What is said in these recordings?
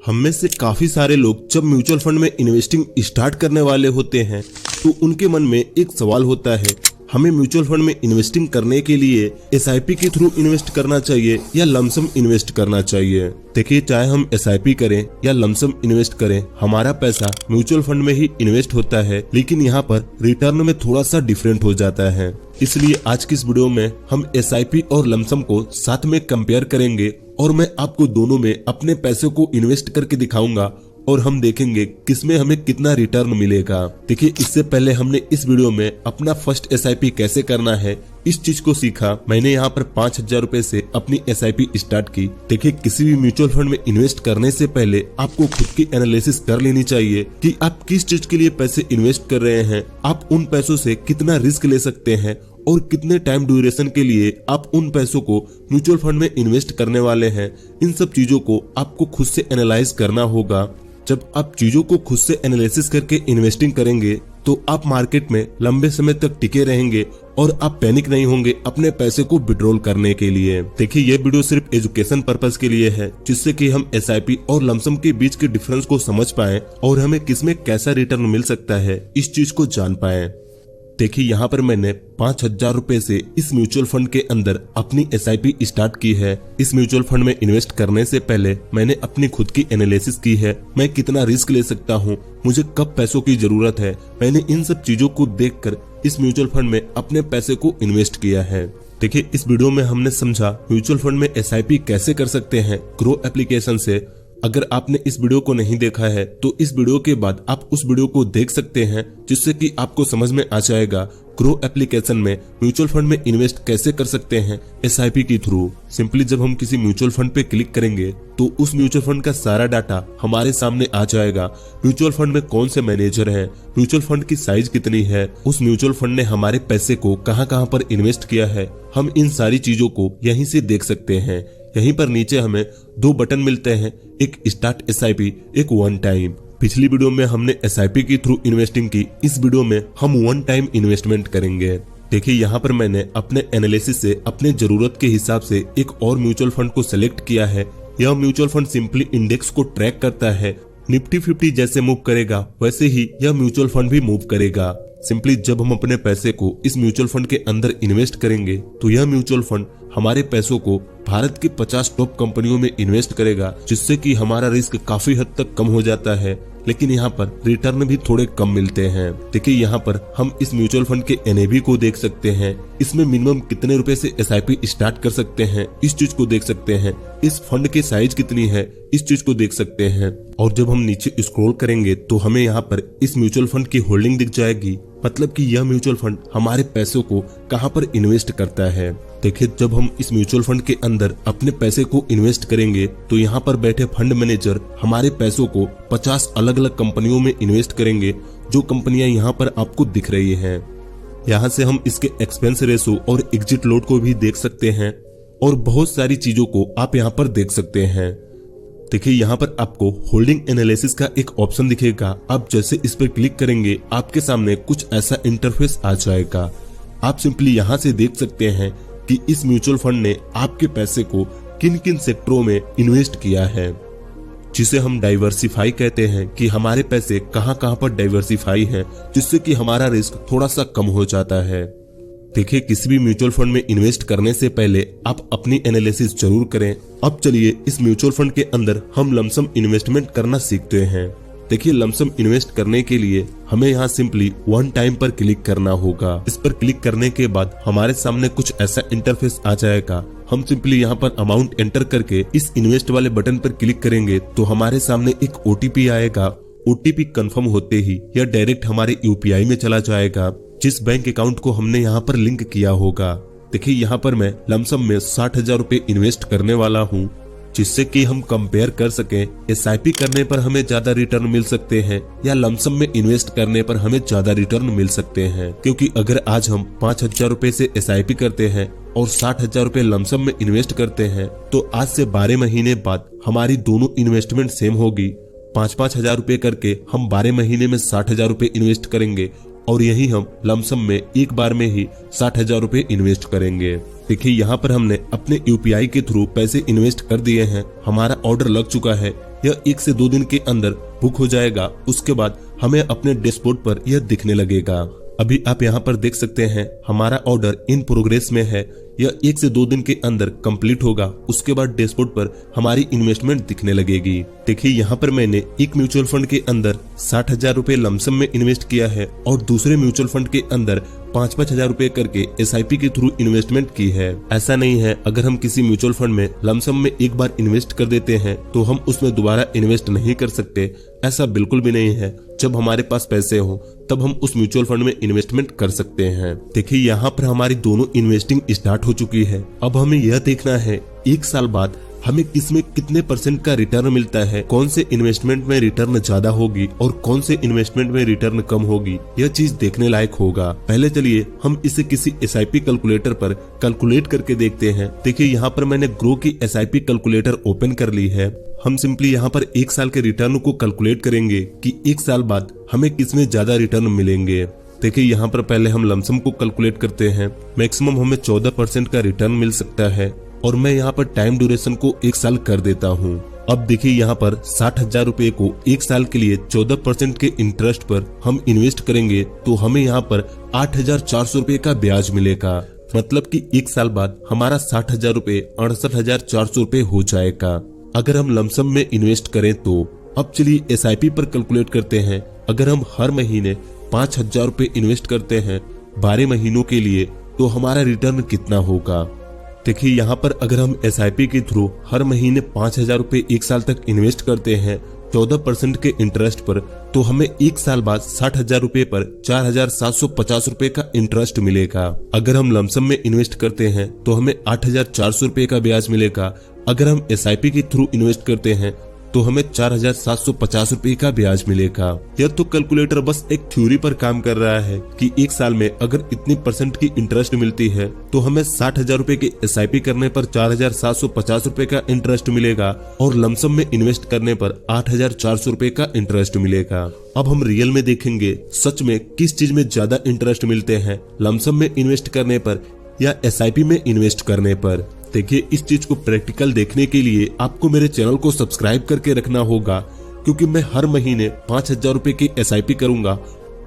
हम में से काफी सारे लोग जब म्यूचुअल फंड में इन्वेस्टिंग स्टार्ट करने वाले होते हैं तो उनके मन में एक सवाल होता है, हमें म्यूचुअल फंड में इन्वेस्टिंग करने के लिए एसआईपी के थ्रू इन्वेस्ट करना चाहिए या लमसम इन्वेस्ट करना चाहिए। देखिए, चाहे हम एसआईपी करें या लमसम इन्वेस्ट करें, हमारा पैसा म्यूचुअल फंड में ही इन्वेस्ट होता है, लेकिन यहाँ पर रिटर्न में थोड़ा सा डिफरेंट हो जाता है। इसलिए आज की इस वीडियो में हम एसआईपी और लमसम को साथ में कंपेयर करेंगे और मैं आपको दोनों में अपने पैसे को इन्वेस्ट करके दिखाऊंगा और हम देखेंगे किसमें हमें कितना रिटर्न मिलेगा। देखिए, इससे पहले हमने इस वीडियो में अपना फर्स्ट एसआईपी कैसे करना है इस चीज को सीखा। मैंने यहाँ पर 5,000 रुपए से अपनी एसआईपी स्टार्ट की। देखिए, किसी भी म्यूचुअल फंड में इन्वेस्ट करने से पहले आपको खुद की एनालिसिस कर लेनी चाहिए कि आप किस चीज के लिए पैसे इन्वेस्ट कर रहे हैं, आप उन पैसों से कितना रिस्क ले सकते हैं और कितने टाइम ड्यूरेशन के लिए आप उन पैसों को म्यूचुअल फंड में इन्वेस्ट करने वाले हैं। इन सब चीजों को आपको खुद से एनालाइज करना होगा। जब आप चीजों को खुद से एनालिसिस करके इन्वेस्टिंग करेंगे तो आप मार्केट में लंबे समय तक टिके रहेंगे और आप पैनिक नहीं होंगे अपने पैसे को विड्रॉल करने के लिए। देखिए, ये वीडियो सिर्फ एजुकेशन पर्पस के लिए है, जिससे कि हम एसआईपी और लमसम के बीच के डिफरेंस को समझ पाएं और हमें किसमें कैसा रिटर्न मिल सकता है इस चीज को जान पाएं। देखिए, यहाँ पर मैंने 5,000 रुपए से इस म्यूचुअल फंड के अंदर अपनी एसआईपी स्टार्ट की है। इस म्यूचुअल फंड में इन्वेस्ट करने से पहले मैंने अपनी खुद की एनालिसिस की है। मैं कितना रिस्क ले सकता हूँ, मुझे कब पैसों की जरूरत है, मैंने इन सब चीजों को देखकर इस म्यूचुअल फंड में अपने पैसे को इन्वेस्ट किया है। देखिए, इस वीडियो में हमने समझा म्यूचुअल फंड में एसआईपी कैसे कर सकते हैं ग्रो एप्लीकेशन से। अगर आपने इस वीडियो को नहीं देखा है तो इस वीडियो के बाद आप उस वीडियो को देख सकते हैं, जिससे कि आपको समझ में आ जाएगा ग्रो एप्लीकेशन में म्यूचुअल फंड में इन्वेस्ट कैसे कर सकते हैं एसआईपी के थ्रू। सिंपली जब हम किसी म्यूचुअल फंड पे क्लिक करेंगे तो उस म्यूचुअल फंड का सारा डाटा हमारे सामने आ जाएगा। म्यूचुअल फंड में कौन से मैनेजर हैं, म्यूचुअल फंड की साइज कितनी है, उस म्यूचुअल फंड ने हमारे पैसे को कहां पर इन्वेस्ट किया है, हम इन सारी चीजों को यहीं से देख सकते हैं। यहीं पर नीचे हमें 2 बटन मिलते हैं, एक स्टार्ट एसआईपी, एक वन टाइम। पिछली वीडियो में हमने एसआईपी के थ्रू इन्वेस्टिंग की, इस वीडियो में हम वन टाइम इन्वेस्टमेंट करेंगे। देखिए, यहाँ पर मैंने अपने एनालिसिस से अपने जरूरत के हिसाब से एक और म्यूचुअल फंड को सिलेक्ट किया है। यह म्यूचुअल फंड सिंपली इंडेक्स को ट्रैक करता है। निफ्टी 50 जैसे मूव करेगा वैसे ही यह म्यूचुअल फंड भी मूव करेगा। सिंपली जब हम अपने पैसे को इस म्यूचुअल फंड के अंदर इन्वेस्ट करेंगे तो यह म्यूचुअल फंड हमारे पैसों को भारत की 50 टॉप कंपनियों में इन्वेस्ट करेगा, जिससे कि हमारा रिस्क काफी हद तक कम हो जाता है, लेकिन यहाँ पर रिटर्न भी थोड़े कम मिलते हैं। देखिए, यहाँ पर हम इस म्यूचुअल फंड के एनएवी को देख सकते हैं, इसमें मिनिमम कितने रुपए से एसआईपी स्टार्ट कर सकते हैं इस चीज को देख सकते हैं, इस फंड की साइज कितनी है इस चीज को देख सकते हैं। और जब हम नीचे स्क्रॉल करेंगे तो हमें यहाँ पर इस म्यूचुअल फंड की होल्डिंग दिख जाएगी, मतलब कि यह म्यूचुअल फंड हमारे पैसों को कहां पर इन्वेस्ट करता है। देखिए, जब हम इस म्यूचुअल फंड के अंदर अपने पैसे को इन्वेस्ट करेंगे तो यहाँ पर बैठे फंड मैनेजर हमारे पैसों को 50 अलग अलग कंपनियों में इन्वेस्ट करेंगे, जो कंपनियां यहाँ पर आपको दिख रही हैं। यहाँ से हम इसके एक्सपेंस रेशो और एग्जिट लोड को भी देख सकते हैं और बहुत सारी चीजों को आप यहाँ पर देख सकते हैं। देखिए, यहाँ पर आपको होल्डिंग एनालिसिस का एक ऑप्शन दिखेगा। आप जैसे इस पर क्लिक करेंगे आपके सामने कुछ ऐसा इंटरफेस आ जाएगा। आप सिंपली यहाँ से देख सकते हैं कि इस म्यूचुअल फंड ने आपके पैसे को किन किन सेक्टरों में इन्वेस्ट किया है, जिसे हम डाइवर्सिफाई कहते हैं कि हमारे पैसे कहां पर डाइवर्सिफाई है, जिससे कि हमारा रिस्क थोड़ा सा कम हो जाता है। देखिए, किसी भी म्यूचुअल फंड में इन्वेस्ट करने से पहले आप अपनी एनालिसिस जरूर करें। अब चलिए इस म्यूचुअल फंड के अंदर हम लमसम इन्वेस्टमेंट करना सीखते हैं। देखिए, लमसम इन्वेस्ट करने के लिए हमें यहाँ सिंपली वन टाइम पर क्लिक करना होगा। इस पर क्लिक करने के बाद हमारे सामने कुछ ऐसा इंटरफेस आ जाएगा। हम सिंपली यहाँ पर अमाउंट एंटर करके इस इन्वेस्ट वाले बटन पर क्लिक करेंगे तो हमारे सामने एक ओटीपी आएगा। ओटीपी कंफर्म होते ही यह डायरेक्ट हमारे यूपीआई में चला जाएगा, जिस बैंक अकाउंट को हमने यहाँ पर लिंक किया होगा। देखिए, यहाँ पर मैं लमसम में 60,000 रुपए इन्वेस्ट करने वाला हूँ, जिससे कि हम कंपेयर कर सकें एसआईपी करने पर हमें ज्यादा रिटर्न मिल सकते हैं या लमसम में इन्वेस्ट करने पर हमें ज्यादा रिटर्न मिल सकते हैं। क्योंकि अगर आज हम 5,000 रुपए से एसआईपी करते हैं और 60,000 रुपए लमसम में इन्वेस्ट करते हैं तो आज से 12 महीने बाद हमारी दोनों इन्वेस्टमेंट सेम होगी। 5-5 हजार रुपए करके हम 12 महीने में 60,000 रुपए इन्वेस्ट करेंगे और यही हम लमसम में एक बार में ही 60,000 रुपए इन्वेस्ट करेंगे। देखिए यहाँ पर हमने अपने यूपीआई के थ्रू पैसे इन्वेस्ट कर दिए हैं। हमारा ऑर्डर लग चुका है। यह 1 से 2 दिन के अंदर बुक हो जाएगा। उसके बाद हमें अपने डैशबोर्ड पर यह दिखने लगेगा। अभी आप यहाँ पर देख सकते हैं हमारा ऑर्डर इन प्रोग्रेस में है। यह 1 से 2 दिन के अंदर कंप्लीट होगा। उसके बाद डैशबोर्ड पर हमारी इन्वेस्टमेंट दिखने लगेगी। देखिए यहाँ पर मैंने एक म्यूचुअल फंड के अंदर 60,000 रुपए लमसम में इन्वेस्ट किया है और दूसरे म्यूचुअल फंड के अंदर 5-5 हजार रुपए करके SIP के थ्रू इन्वेस्टमेंट की है। ऐसा नहीं है अगर हम किसी म्यूचुअल फंड में लमसम में एक बार इन्वेस्ट कर देते हैं तो हम उसमें दोबारा इन्वेस्ट नहीं कर सकते। ऐसा बिल्कुल भी नहीं है। जब हमारे पास पैसे हो तब हम उस म्यूचुअल फंड में इन्वेस्टमेंट कर सकते हैं। देखिए यहाँ पर हमारी दोनों इन्वेस्टिंग स्टार्ट हो चुकी है। अब हमें यह देखना है 1 साल बाद हमें किसमें कितने % का रिटर्न मिलता है, कौन से इन्वेस्टमेंट में रिटर्न ज्यादा होगी और कौन से इन्वेस्टमेंट में रिटर्न कम होगी। यह चीज देखने लायक होगा। पहले चलिए हम इसे किसी SIP कैलकुलेटर पर कैलकुलेट करके देखते हैं। देखिए यहाँ पर मैंने ग्रो की SIP कैलकुलेटर ओपन कर ली है। हम सिंपली यहाँ पर 1 साल के रिटर्न को कैलकुलेट करेंगे कि 1 साल बाद हमें किसमें ज्यादा रिटर्न मिलेंगे। देखिए यहाँ पर पहले हम लमसम को कैलकुलेट करते हैं। मैक्सिमम हमें 14% का रिटर्न मिल सकता है और मैं यहाँ पर टाइम ड्यूरेशन को 1 साल कर देता हूँ। अब देखिए यहाँ पर 60,000 रुपए को 1 साल के लिए 14% के इंटरेस्ट पर हम इन्वेस्ट करेंगे तो हमें यहाँ पर 8,400 रुपए का ब्याज मिलेगा। मतलब कि 1 साल बाद हमारा 60,000 रुपए 68,400 रुपए हो जाएगा अगर हम लमसम में इन्वेस्ट करें तो। अब चलिए SIP पर कैलकुलेट करते हैं। अगर हम हर महीने 5,000 रुपए इन्वेस्ट करते हैं 12 महीनों के लिए तो हमारा रिटर्न कितना होगा। देखिए यहाँ पर अगर हम SIP के थ्रू हर महीने 5,000 रुपए 1 साल तक इन्वेस्ट करते हैं 14% के इंटरेस्ट पर तो हमें 1 साल बाद 60,000 रुपए पर 4,750 रुपए का इंटरेस्ट मिलेगा। अगर हम लमसम में इन्वेस्ट करते हैं तो हमें 8,400 रुपए का ब्याज मिलेगा। अगर हम SIP के थ्रू इन्वेस्ट करते हैं तो हमें 4,750 रुपए का ब्याज मिलेगा। यह तो कैलकुलेटर बस एक थ्योरी पर काम कर रहा है कि 1 साल में अगर इतनी % की इंटरेस्ट मिलती है तो हमें 60,000 रुपए के SIP करने पर 4,750 रुपए का इंटरेस्ट मिलेगा और लमसम में इन्वेस्ट करने पर 8,400 रुपए का इंटरेस्ट मिलेगा। अब हम रियल में देखेंगे सच में किस चीज में ज्यादा इंटरेस्ट मिलते हैं, लमसम में इन्वेस्ट करने पर या SIP में इन्वेस्ट करने पर। देखिए इस चीज को प्रैक्टिकल देखने के लिए आपको मेरे चैनल को सब्सक्राइब करके रखना होगा क्योंकि मैं हर महीने 5,000 रुपए की SIP करूंगा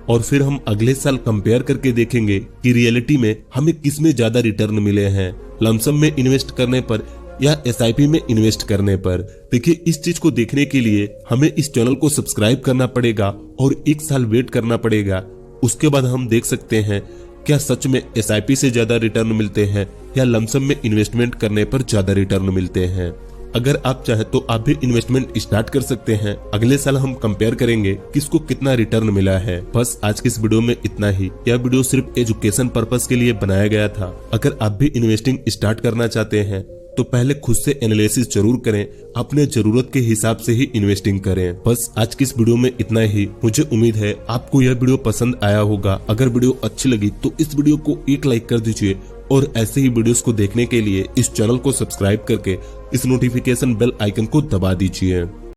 और फिर हम अगले साल कंपेयर करके देखेंगे कि रियलिटी में हमें किसमें ज्यादा रिटर्न मिले हैं, लमसम में इन्वेस्ट करने पर या SIP में इन्वेस्ट करने पर। देखिए इस चीज को देखने के लिए हमें इस चैनल को सब्सक्राइब करना पड़ेगा और 1 साल वेट करना पड़ेगा। उसके बाद हम देख सकते हैं क्या सच में SIP से ज्यादा रिटर्न मिलते हैं या लमसम में इन्वेस्टमेंट करने पर ज्यादा रिटर्न मिलते हैं। अगर आप चाहे तो आप भी इन्वेस्टमेंट स्टार्ट कर सकते हैं। अगले साल हम कंपेयर करेंगे किसको कितना रिटर्न मिला है। बस आज की इस वीडियो में इतना ही। यह वीडियो सिर्फ एजुकेशन पर्पस के लिए बनाया गया था। अगर आप भी इन्वेस्टिंग स्टार्ट करना चाहते हैं तो पहले खुद से एनालिसिस जरूर करें, अपने जरूरत के हिसाब से ही इन्वेस्टिंग करें। बस आज की इस वीडियो में इतना ही। मुझे उम्मीद है आपको यह वीडियो पसंद आया होगा। अगर वीडियो अच्छी लगी तो इस वीडियो को एक लाइक कर दीजिए और ऐसे ही वीडियोस को देखने के लिए इस चैनल को सब्सक्राइब करके इस नोटिफिकेशन बेल आइकन को दबा दीजिए।